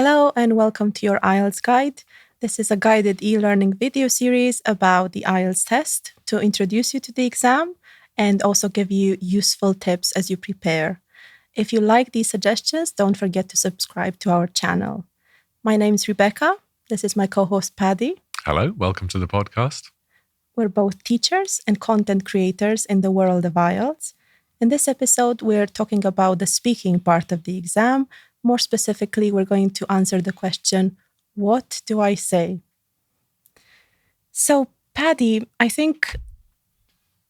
Hello and welcome to your IELTS guide. This is a guided e-learning video series about the IELTS test to introduce you to the exam and also give you useful tips as you prepare. If you like these suggestions, don't forget to subscribe to our channel. My name is Rebecca. This is my co-host Paddy. Hello, welcome to the podcast. We're both teachers and content creators in the world of IELTS. In this episode, we're talking about the speaking part of the exam. More specifically, we're going to answer the question, what do I say? So, Paddy, I think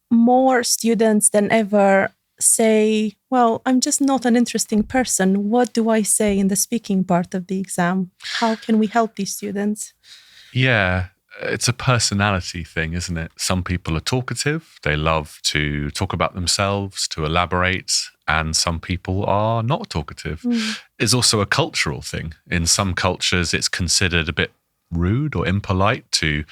more students than ever say, well, I'm just not an interesting person. What do I say in the speaking part of the exam? How can we help these students? Yeah, it's a personality thing, isn't it? Some people are talkative. They love to talk about themselves, to elaborate. And some people are not talkative. It's also a cultural thing. In some cultures, it's considered a bit rude or impolite to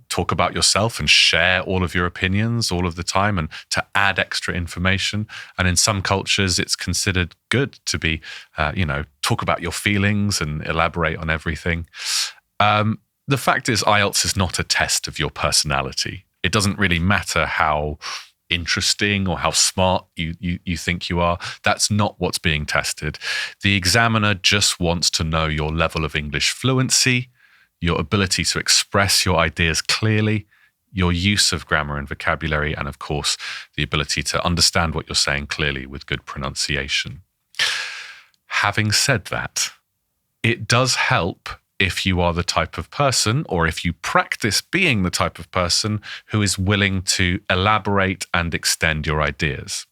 talk about yourself and share all of your opinions all of the time and to add extra information. And in some cultures, it's considered good to be, talk about your feelings and elaborate on everything. The fact is, IELTS is not a test of your personality. It doesn't really matter how interesting or how smart you think you are. That's not what's being tested. The examiner just wants to know your level of English fluency, your ability to express your ideas clearly, your use of grammar and vocabulary, and of course, the ability to understand what you're saying clearly with good pronunciation. Having said that, it does help if you are the type of person, or if you practice being the type of person who is willing to elaborate and extend your ideas.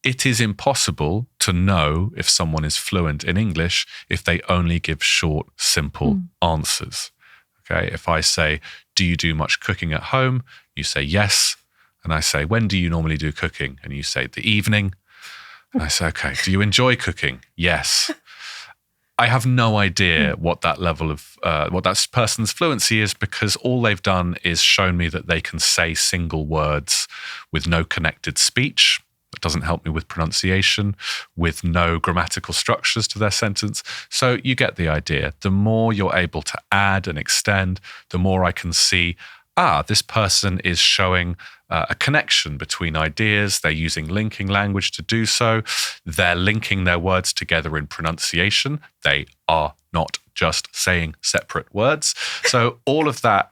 It is impossible to know if someone is fluent in English if they only give short, simple answers. Okay, if I say, do you do much cooking at home? You say yes. And I say, when do you normally do cooking? And you say, the evening. And I say, okay, do you enjoy cooking? Yes. I have no idea what that level of, what that person's fluency is, because all they've done is shown me that they can say single words with no connected speech. That doesn't help me with pronunciation, with no grammatical structures to their sentence. So you get the idea. The more you're able to add and extend, the more I can see, this person is showing a connection between ideas. They're using linking language to do so. They're linking their words together in pronunciation. They are not just saying separate words. So all of that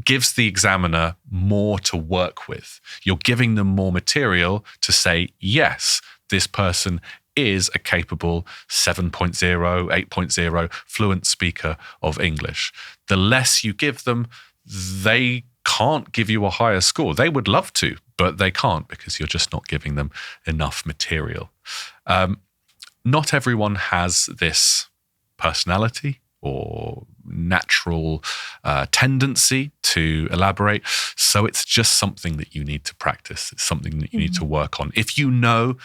gives the examiner more to work with. You're giving them more material to say, yes, this person is a capable 7.0, 8.0 fluent speaker of English. The less you give them, they can't give you a higher score. They would love to, but they can't because you're just not giving them enough material. Not everyone has this personality or natural tendency to elaborate. So it's just something that you need to practice. It's something that you need to work on. If you know,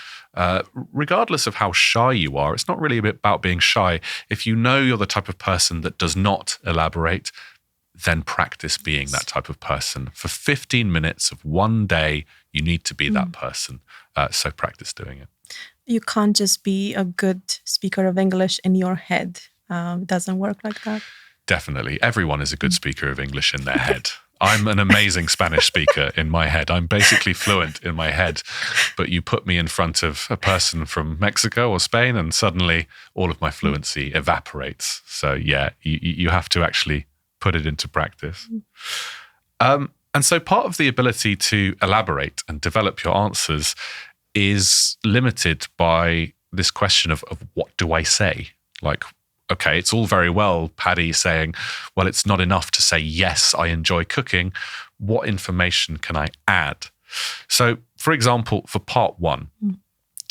regardless of how shy you are, it's not really about being shy. If you know you're the type of person that does not elaborate, then practice being that type of person. For 15 minutes of one day, you need to be that person. So practice doing it. You can't just be a good speaker of English in your head. It doesn't work like that. Definitely. Everyone is a good speaker of English in their head. I'm an amazing Spanish speaker in my head. I'm basically fluent in my head. But you put me in front of a person from Mexico or Spain and suddenly all of my fluency evaporates. So yeah, you have to actually put it into practice. And so part of the ability to elaborate and develop your answers is limited by this question of what do I say? Like, okay, it's all very well, Paddy saying, well, it's not enough to say, yes, I enjoy cooking. What information can I add? So, for example, for part one,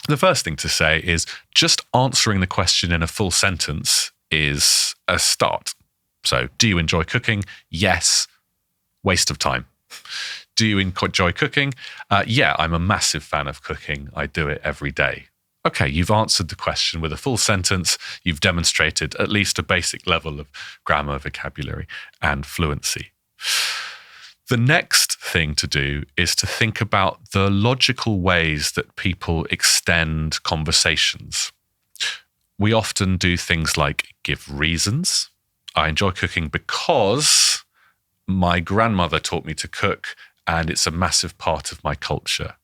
the first thing to say is just answering the question in a full sentence is a start. So, do you enjoy cooking? Yes. Waste of time. Do you enjoy cooking? Yeah, I'm a massive fan of cooking. I do it every day. Okay, you've answered the question with a full sentence. You've demonstrated at least a basic level of grammar, vocabulary, and fluency. The next thing to do is to think about the logical ways that people extend conversations. We often do things like give reasons. I enjoy cooking because my grandmother taught me to cook, and it's a massive part of my culture.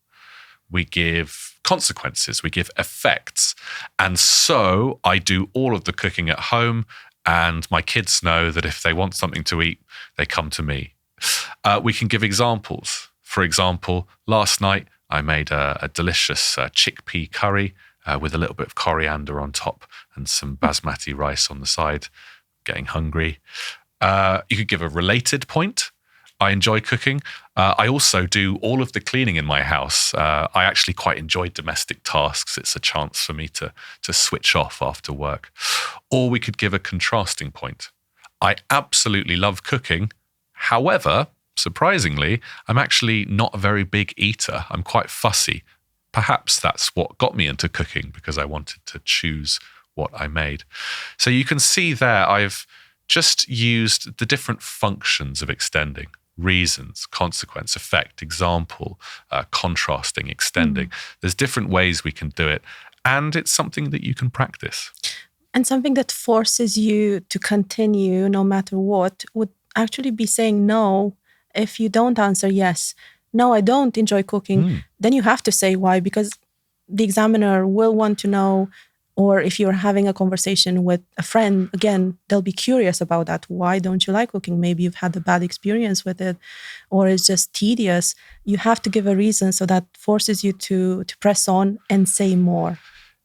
We give consequences, we give effects. And so I do all of the cooking at home, and my kids know that if they want something to eat, they come to me. We can give examples. For example, last night I made a delicious chickpea curry with a little bit of coriander on top and some basmati rice on the side. Getting hungry. You could give a related point. I enjoy cooking. I also do all of the cleaning in my house. I actually quite enjoy domestic tasks. It's a chance for me to switch off after work. Or we could give a contrasting point. I absolutely love cooking. However, surprisingly, I'm actually not a very big eater. I'm quite fussy. Perhaps that's what got me into cooking, because I wanted to choose what I made. So you can see there, I've just used the different functions of extending: reasons, consequence, effect, example, contrasting, extending. There's different ways we can do it, and it's something that you can practice. And something that forces you to continue no matter what would actually be saying no. If you don't answer yes, no, I don't enjoy cooking, then you have to say why, because the examiner will want to know. Or if you're having a conversation with a friend, again, they'll be curious about that. Why don't you like cooking? Maybe you've had a bad experience with it, or it's just tedious. You have to give a reason, so that forces you to press on and say more.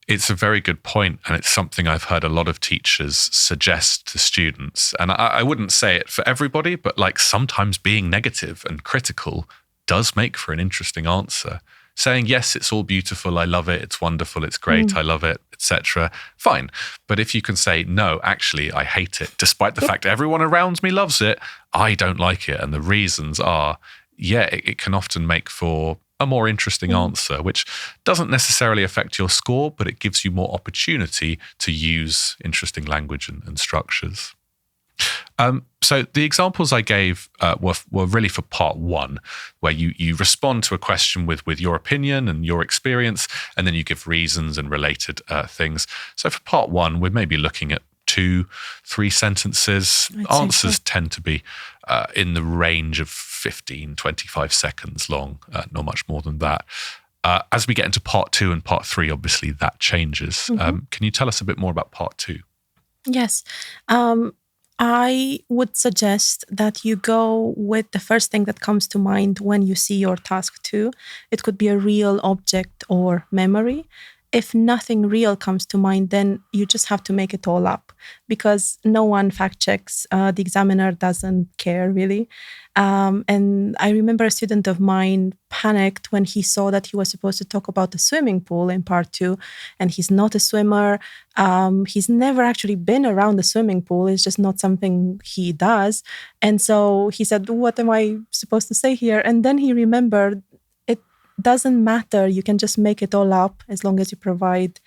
It's a very good point, and it's something I've heard a lot of teachers suggest to students. And I wouldn't say it for everybody, but like sometimes being negative and critical does make for an interesting answer. Saying, yes, it's all beautiful, I love it, it's wonderful, it's great, I love it, etc. Fine. But if you can say, no, actually, I hate it, despite the fact everyone around me loves it, I don't like it. And the reasons are, it can often make for a more interesting answer, which doesn't necessarily affect your score, but it gives you more opportunity to use interesting language and structures. So the examples I gave were really for part one, where you respond to a question with your opinion and your experience, and then you give reasons and related things. So for part one, we're maybe looking at 2-3 sentences. Answers tend to be in the range of 15-25 seconds long, not much more than that. As we get into part two and part three, obviously that changes. Can you tell us a bit more about part two? Yes. I would suggest that you go with the first thing that comes to mind when you see your task 2. It could be a real object or memory. If nothing real comes to mind, then you just have to make it all up, because no one fact checks. The examiner doesn't care really. And I remember a student of mine panicked when he saw that he was supposed to talk about the swimming pool in part 2, and he's not a swimmer. He's never actually been around the swimming pool. It's just not something he does. And so he said, what am I supposed to say here? And then he remembered, doesn't matter. You can just make it all up as long as you provide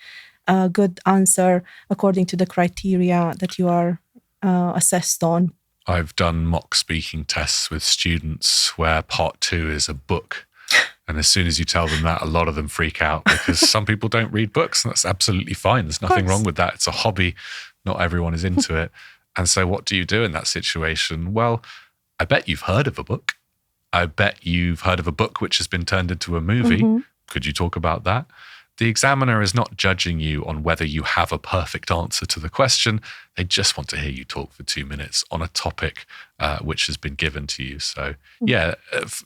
a good answer according to the criteria that you are assessed on. I've done mock speaking tests with students where part 2 is a book. And as soon as you tell them that, a lot of them freak out, because some people don't read books, and that's absolutely fine. There's nothing wrong with that. It's a hobby. Not everyone is into it. And so what do you do in that situation? Well, I bet you've heard of a book. I bet you've heard of a book which has been turned into a movie. Could you talk about that? The examiner is not judging you on whether you have a perfect answer to the question. They just want to hear you talk for 2 minutes on a topic which has been given to you. So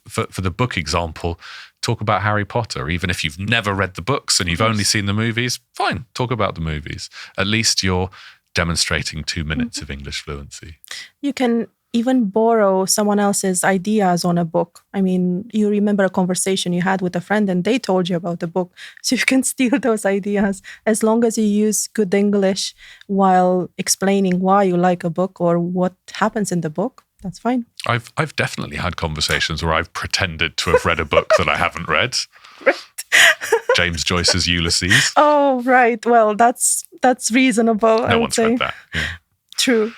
for the book example, talk about Harry Potter. Even if you've never read the books and you've only seen the movies, fine, talk about the movies. At least you're demonstrating 2 minutes of English fluency. You can even borrow someone else's ideas on a book. I mean, you remember a conversation you had with a friend and they told you about the book. So you can steal those ideas as long as you use good English while explaining why you like a book or what happens in the book. That's fine. I've definitely had conversations where I've pretended to have read a book that I haven't read. Right. James Joyce's Ulysses. Oh, right. Well, that's reasonable, I would one's say. read that. Yeah. True.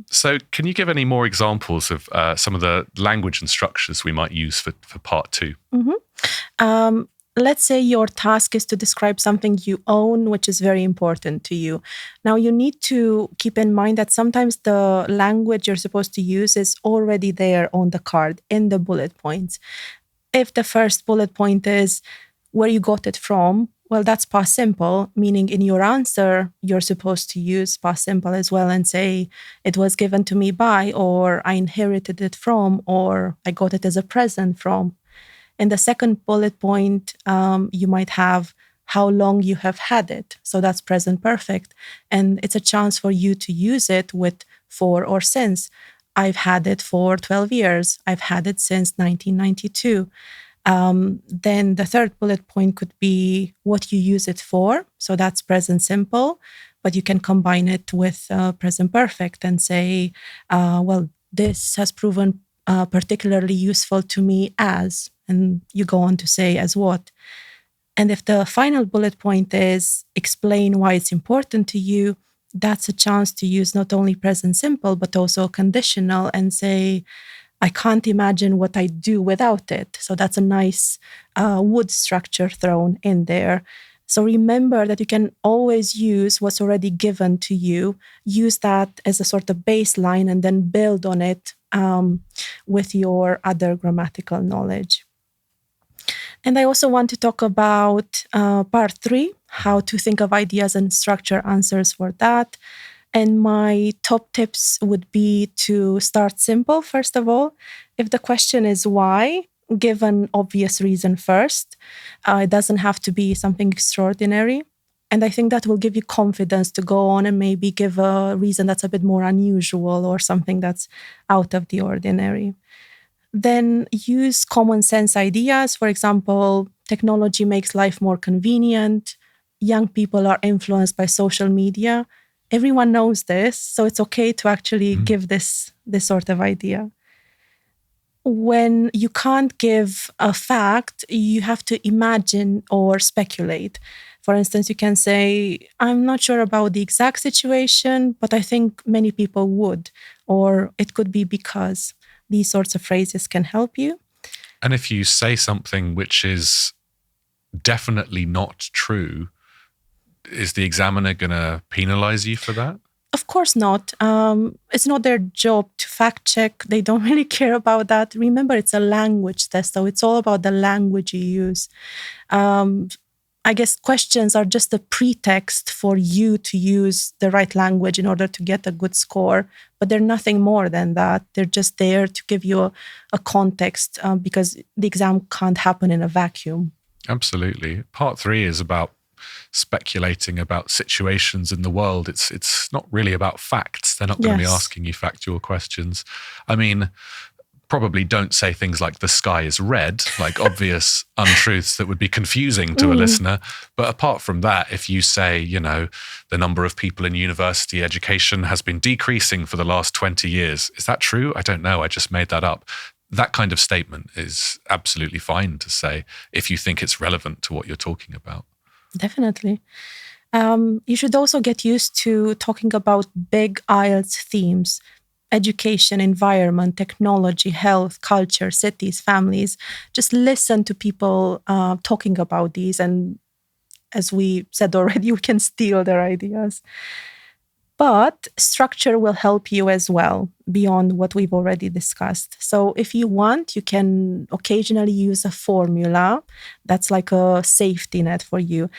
So can you give any more examples of some of the language and structures we might use for part 2? let's say your task is to describe something you own, which is very important to you. Now, you need to keep in mind that sometimes the language you're supposed to use is already there on the card in the bullet points. If the first bullet point is where you got it from, well, that's past simple, meaning in your answer, you're supposed to use past simple as well and say, it was given to me by, or I inherited it from, or I got it as a present from. In the second bullet point, you might have how long you have had it. So that's present perfect. And it's a chance for you to use it with for or since. I've had it for 12 years. I've had it since 1992. Then the third bullet point could be what you use it for. So that's present simple, but you can combine it with present perfect and say, well, this has proven particularly useful to me as, and you go on to say as what. And if the final bullet point is explain why it's important to you, that's a chance to use not only present simple, but also conditional and say, I can't imagine what I do without it. So that's a nice wood structure thrown in there. So remember that you can always use what's already given to you, use that as a sort of baseline, and then build on it with your other grammatical knowledge. And I also want to talk about part 3, how to think of ideas and structure answers for that. And my top tips would be to start simple, first of all. If the question is why, give an obvious reason first. It doesn't have to be something extraordinary. And I think that will give you confidence to go on and maybe give a reason that's a bit more unusual or something that's out of the ordinary. Then use common sense ideas. For example, technology makes life more convenient. Young people are influenced by social media. Everyone knows this, so it's okay to actually give this sort of idea. When you can't give a fact, you have to imagine or speculate. For instance, you can say, I'm not sure about the exact situation, but I think many people would. Or it could be because. These sorts of phrases can help you. And if you say something which is definitely not true, is the examiner going to penalize you for that? Of course not. It's not their job to fact check. They don't really care about that. Remember, it's a language test, so it's all about the language you use. I guess questions are just a pretext for you to use the right language in order to get a good score, but they're nothing more than that. They're just there to give you a context because the exam can't happen in a vacuum. Absolutely. Part 3 is about speculating about situations in the world. It's not really about facts. They're not going to be asking you factual questions. I mean, probably don't say things like the sky is red, like obvious untruths that would be confusing to a listener. But apart from that, if you say, the number of people in university education has been decreasing for the last 20 years, is that true? I don't know. I just made that up. That kind of statement is absolutely fine to say if you think it's relevant to what you're talking about. Definitely. You should also get used to talking about big IELTS themes. Education, environment, technology, health, culture, cities, families. Just listen to people talking about these. And as we said already, you can steal their ideas. But structure will help you as well, beyond what we've already discussed. So if you want, you can occasionally use a formula. That's like a safety net for you.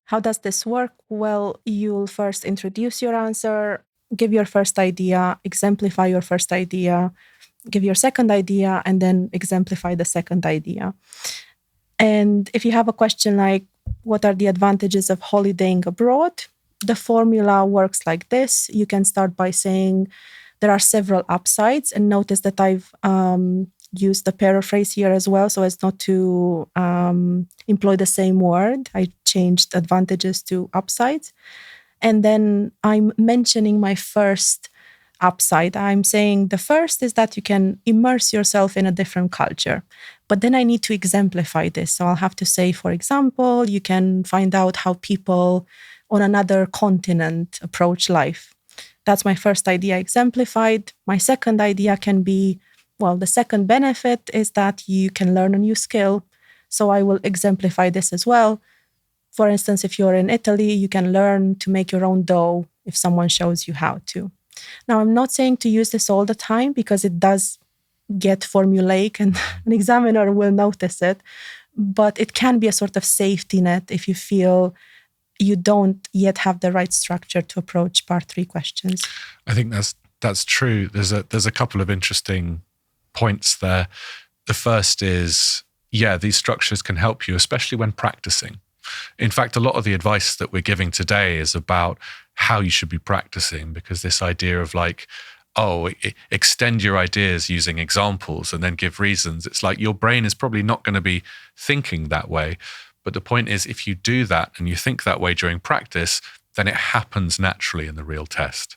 How does this work? Well, you'll first introduce your answer, give your first idea, exemplify your first idea, give your second idea, and then exemplify the second idea. And if you have a question like, what are the advantages of holidaying abroad? The formula works like this. You can start by saying there are several upsides, and notice that I've used the paraphrase here as well, so as not to employ the same word. I changed advantages to upsides. And then I'm mentioning my first upside. I'm saying the first is that you can immerse yourself in a different culture. But then I need to exemplify this. So I'll have to say, for example, you can find out how people on another continent approach life. That's my first idea exemplified. My second idea can be, well, the second benefit is that you can learn a new skill. So I will exemplify this as well. For instance, if you're in Italy, you can learn to make your own dough if someone shows you how to. Now, I'm not saying to use this all the time because it does get formulaic and an examiner will notice it, but it can be a sort of safety net if you feel you don't yet have the right structure to approach part 3 questions. I think that's true. There's a couple of interesting points there. The first is, these structures can help you, especially when practicing. In fact, a lot of the advice that we're giving today is about how you should be practicing, because this idea of extend your ideas using examples and then give reasons. It's like your brain is probably not going to be thinking that way. But the point is, if you do that and you think that way during practice, then it happens naturally in the real test.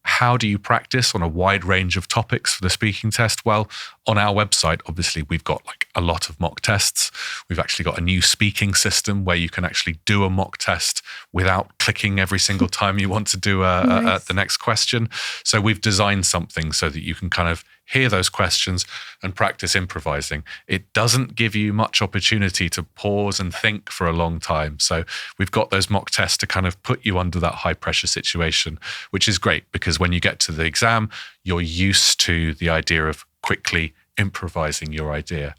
How do you practice on a wide range of topics for the speaking test? Well, on our website, obviously, we've got a lot of mock tests. We've actually got a new speaking system where you can actually do a mock test without clicking every single time you want to do the next question. So we've designed something so that you can kind of hear those questions and practice improvising. It doesn't give you much opportunity to pause and think for a long time. So we've got those mock tests to kind of put you under that high pressure situation, which is great because when you get to the exam, you're used to the idea of quickly improvising your idea.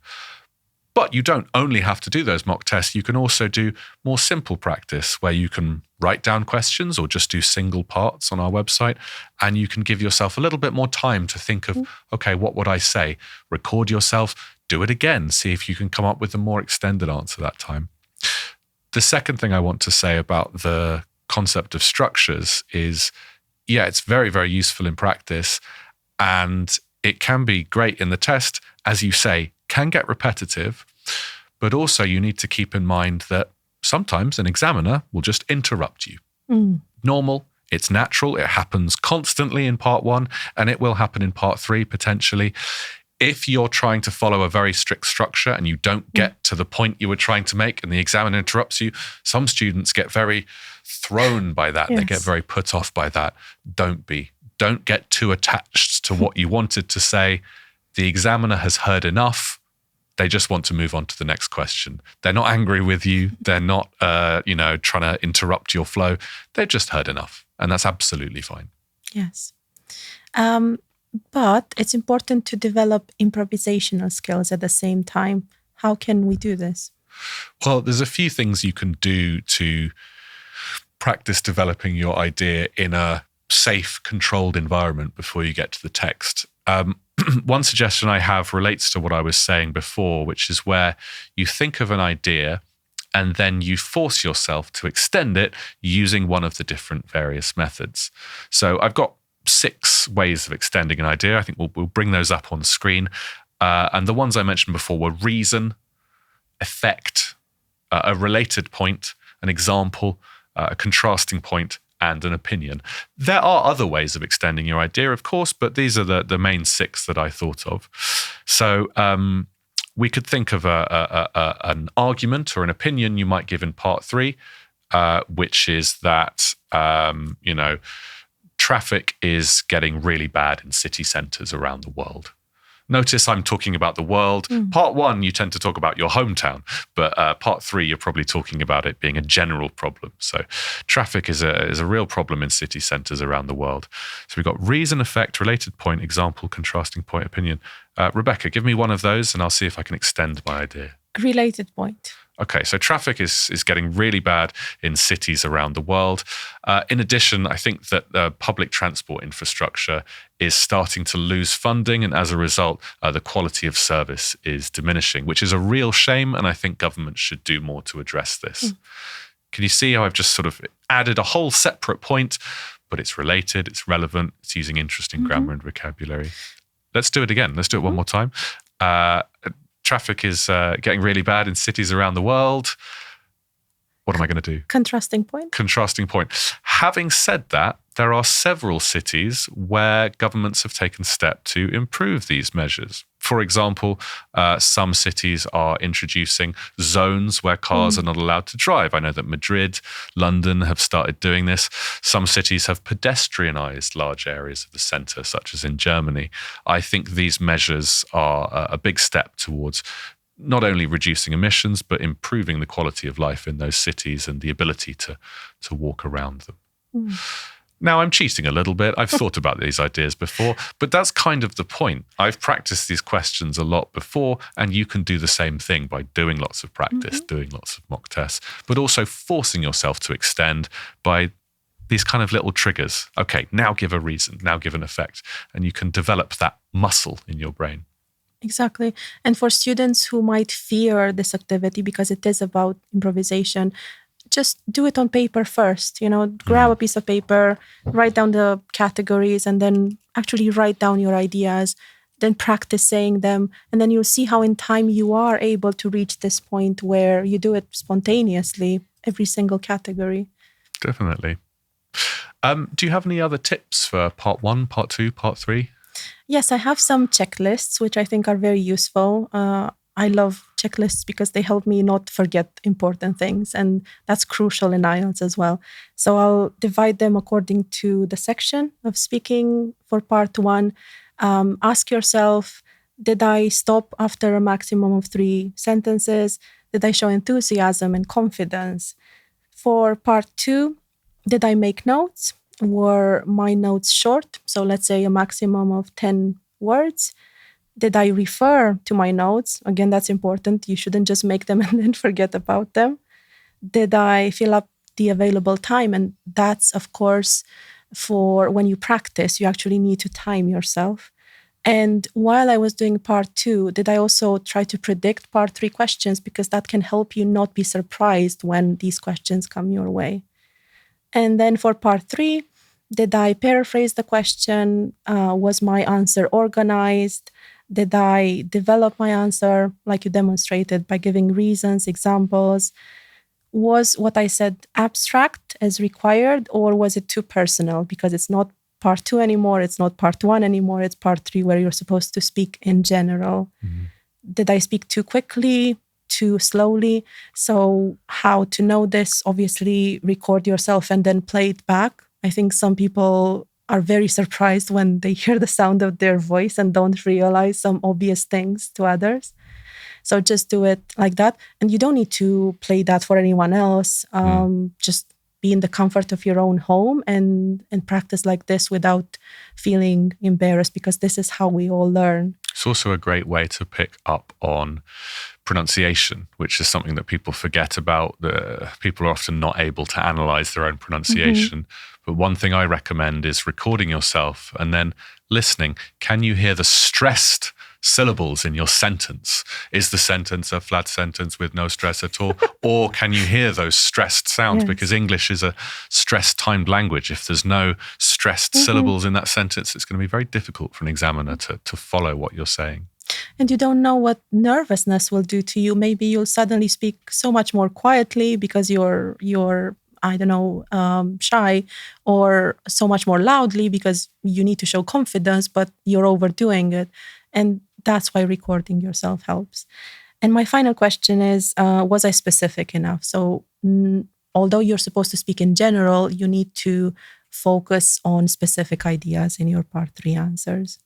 But you don't only have to do those mock tests. You can also do more simple practice where you can write down questions or just do single parts on our website. And you can give yourself a little bit more time to think of, okay, what would I say? Record yourself, do it again, see if you can come up with a more extended answer that time. The second thing I want to say about the concept of structures is, it's very, very useful in practice. And it can be great in the test, as you say, can get repetitive, but also you need to keep in mind that sometimes an examiner will just interrupt you. Normal, it's natural, it happens constantly in part 1, and it will happen in part 3 potentially. If you're trying to follow a very strict structure and you don't get to the point you were trying to make and the examiner interrupts you, some students get very thrown by that. They get very put off by that. Don't get too attached to what you wanted to say. The examiner has heard enough. They just want to move on to the next question. They're not angry with you. They're not, trying to interrupt your flow. They've just heard enough, and that's absolutely fine. Yes. But it's important to develop improvisational skills at the same time. How can we do this? Well, there's a few things you can do to practice developing your idea in a safe, controlled environment before you get to the text. One suggestion I have relates to what I was saying before, which is where you think of an idea and then you force yourself to extend it using one of the different various methods. So I've got 6 ways of extending an idea. I think we'll bring those up on screen. And the ones I mentioned before were reason, effect, a related point, an example, a contrasting point, and an opinion. There are other ways of extending your idea, of course, but these are the main 6 that I thought of. So we could think of an argument or an opinion you might give in part 3, which is that, traffic is getting really bad in city centres around the world. Notice I'm talking about the world. Part 1, you tend to talk about your hometown, but part 3, you're probably talking about it being a general problem. So traffic is a real problem in city centres around the world. So we've got reason, effect, related point, example, contrasting point, opinion. Rebecca, give me one of those and I'll see if I can extend my idea. Related point. Okay, so traffic is getting really bad in cities around the world. In addition, I think that public transport infrastructure is starting to lose funding, and as a result, the quality of service is diminishing, which is a real shame, and I think government should do more to address this. Can you see how I've just sort of added a whole separate point, but it's related, it's relevant, it's using interesting grammar and vocabulary. Let's do it again. Let's do it one more time. Traffic is getting really bad in cities around the world. What am I going to do? Contrasting point. Contrasting point. Having said that, there are several cities where governments have taken steps to improve these measures. For example, some cities are introducing zones where cars are not allowed to drive. I know that Madrid, London have started doing this. Some cities have pedestrianized large areas of the centre, such as in Germany. I think these measures are a big step towards not only reducing emissions, but improving the quality of life in those cities and the ability to walk around them. Now, I'm cheating a little bit. I've thought about these ideas before, but that's kind of the point. I've practiced these questions a lot before, and you can do the same thing by doing lots of practice, doing lots of mock tests, but also forcing yourself to extend by these kind of little triggers. Okay, now give a reason, now give an effect, and you can develop that muscle in your brain. Exactly. And for students who might fear this activity because it is about improvisation, just do it on paper first. Grab a piece of paper, write down the categories, and then actually write down your ideas, then practice saying them. And then you'll see how in time you are able to reach this point where you do it spontaneously, every single category. Definitely. Do you have any other tips for part 1, part 2, part 3? Yes, I have some checklists, which I think are very useful. I love checklists because they help me not forget important things. And that's crucial in IELTS as well. So I'll divide them according to the section of speaking. For part 1, ask yourself, did I stop after a maximum of 3 sentences? Did I show enthusiasm and confidence? For part 2, did I make notes? Were my notes short? So let's say a maximum of 10 words. Did I refer to my notes? Again, that's important. You shouldn't just make them and then forget about them. Did I fill up the available time? And that's, of course, for when you practice, you actually need to time yourself. And while I was doing part 2, did I also try to predict part 3 questions? Because that can help you not be surprised when these questions come your way. And then for part 3, did I paraphrase the question? Was my answer organized? Did I develop my answer like you demonstrated by giving reasons, examples? Was what I said abstract as required, or was it too personal? Because it's not part 2 anymore, it's not part 1 anymore, it's part 3 where you're supposed to speak in general. Did I speak too quickly, too slowly? So how to know this? Obviously, record yourself and then play it back. I think some people are very surprised when they hear the sound of their voice and don't realize some obvious things to others. So just do it like that. And you don't need to play that for anyone else. Just be in the comfort of your own home and practice like this without feeling embarrassed, because this is how we all learn. It's also a great way to pick up on pronunciation, which is something that people forget about. People are often not able to analyze their own pronunciation. But one thing I recommend is recording yourself and then listening. Can you hear the stressed syllables in your sentence? Is the sentence a flat sentence with no stress at all? Or can you hear those stressed sounds? Yes. Because English is a stress-timed language. If there's no stressed syllables in that sentence, it's going to be very difficult for an examiner to follow what you're saying. And you don't know what nervousness will do to you. Maybe you'll suddenly speak so much more quietly because you're shy, or so much more loudly because you need to show confidence, but you're overdoing it. And that's why recording yourself helps. And my final question is, was I specific enough? So although you're supposed to speak in general, you need to focus on specific ideas in your part 3 answers.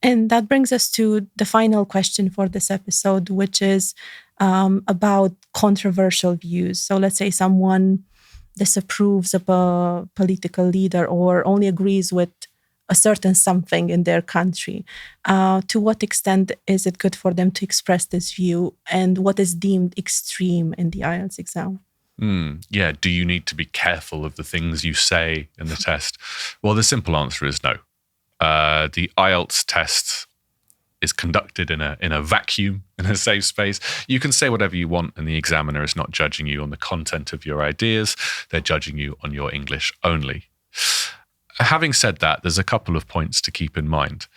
And that brings us to the final question for this episode, which is about controversial views. So let's say someone disapproves of a political leader or only agrees with a certain something in their country. To what extent is it good for them to express this view, and what is deemed extreme in the IELTS exam? Yeah, do you need to be careful of the things you say in the test? Well, the simple answer is no. The IELTS test is conducted in a vacuum, in a safe space. You can say whatever you want, and the examiner is not judging you on the content of your ideas. They're judging you on your English only. Having said that, there's a couple of points to keep in mind.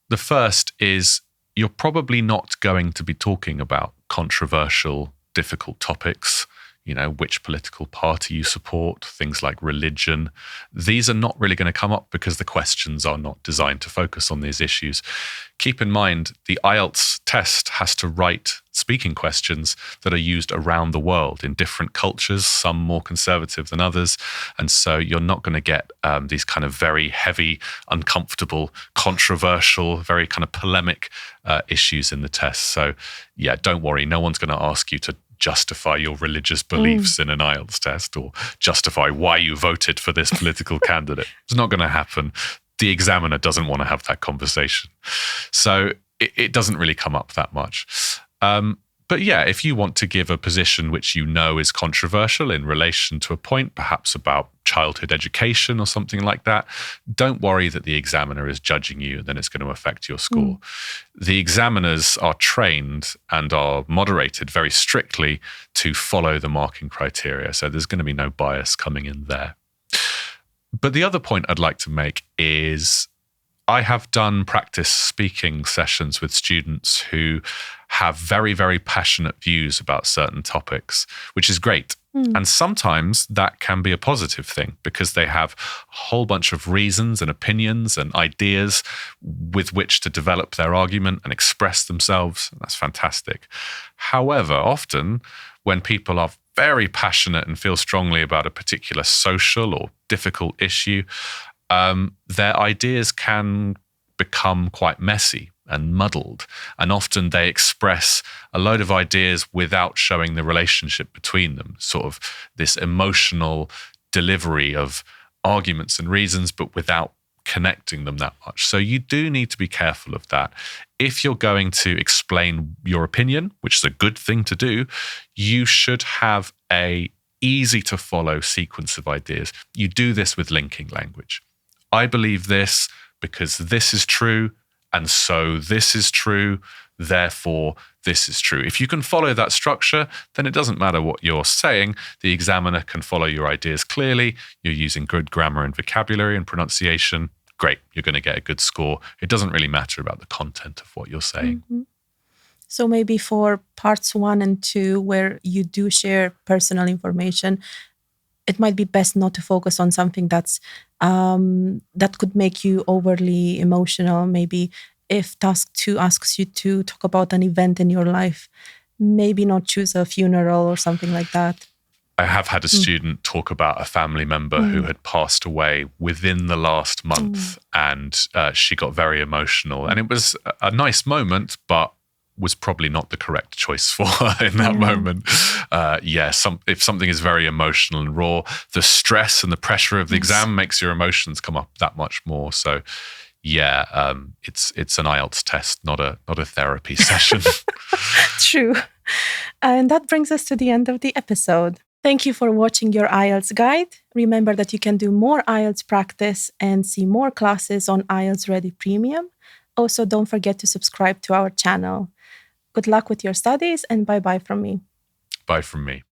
The first is you're probably not going to be talking about controversial, difficult topics. which political party you support, things like religion. These are not really going to come up because the questions are not designed to focus on these issues. Keep in mind, the IELTS test has to write speaking questions that are used around the world in different cultures, some more conservative than others. And so you're not going to get these kind of very heavy, uncomfortable, controversial, very kind of polemic issues in the test. So yeah, don't worry. No one's going to ask you to justify your religious beliefs in an IELTS test or justify why you voted for this political candidate. It's not going to happen. The examiner doesn't want to have that conversation. So it doesn't really come up that much. But yeah, if you want to give a position which you know is controversial in relation to a point, perhaps about childhood education or something like that, don't worry that the examiner is judging you and then it's going to affect your score. The examiners are trained and are moderated very strictly to follow the marking criteria. So there's going to be no bias coming in there. But the other point I'd like to make is I have done practice speaking sessions with students who have very, very passionate views about certain topics, which is great. And sometimes that can be a positive thing because they have a whole bunch of reasons and opinions and ideas with which to develop their argument and express themselves. That's fantastic. However, often when people are very passionate and feel strongly about a particular social or difficult issue, their ideas can become quite messy and muddled. And often they express a load of ideas without showing the relationship between them, sort of this emotional delivery of arguments and reasons, but without connecting them that much. So you do need to be careful of that. If you're going to explain your opinion, which is a good thing to do, you should have a easy to follow sequence of ideas. You do this with linking language. I believe this because this is true, and so this is true, therefore this is true. If you can follow that structure, then it doesn't matter what you're saying. The examiner can follow your ideas clearly. You're using good grammar and vocabulary and pronunciation. Great, you're going to get a good score. It doesn't really matter about the content of what you're saying. So maybe for parts 1 and 2, where you do share personal information, it might be best not to focus on something that's that could make you overly emotional. Maybe if task 2 asks you to talk about an event in your life, maybe not choose a funeral or something like that. I have had a student talk about a family member who had passed away within the last month, and she got very emotional. And it was a nice moment, but was probably not the correct choice for her in that moment. If something is very emotional and raw, the stress and the pressure of the exam makes your emotions come up that much more. So it's an IELTS test, not a therapy session. True. And that brings us to the end of the episode. Thank you for watching your IELTS guide. Remember that you can do more IELTS practice and see more classes on IELTS Ready Premium. Also, don't forget to subscribe to our channel. Good luck with your studies, and bye-bye from me. Bye from me.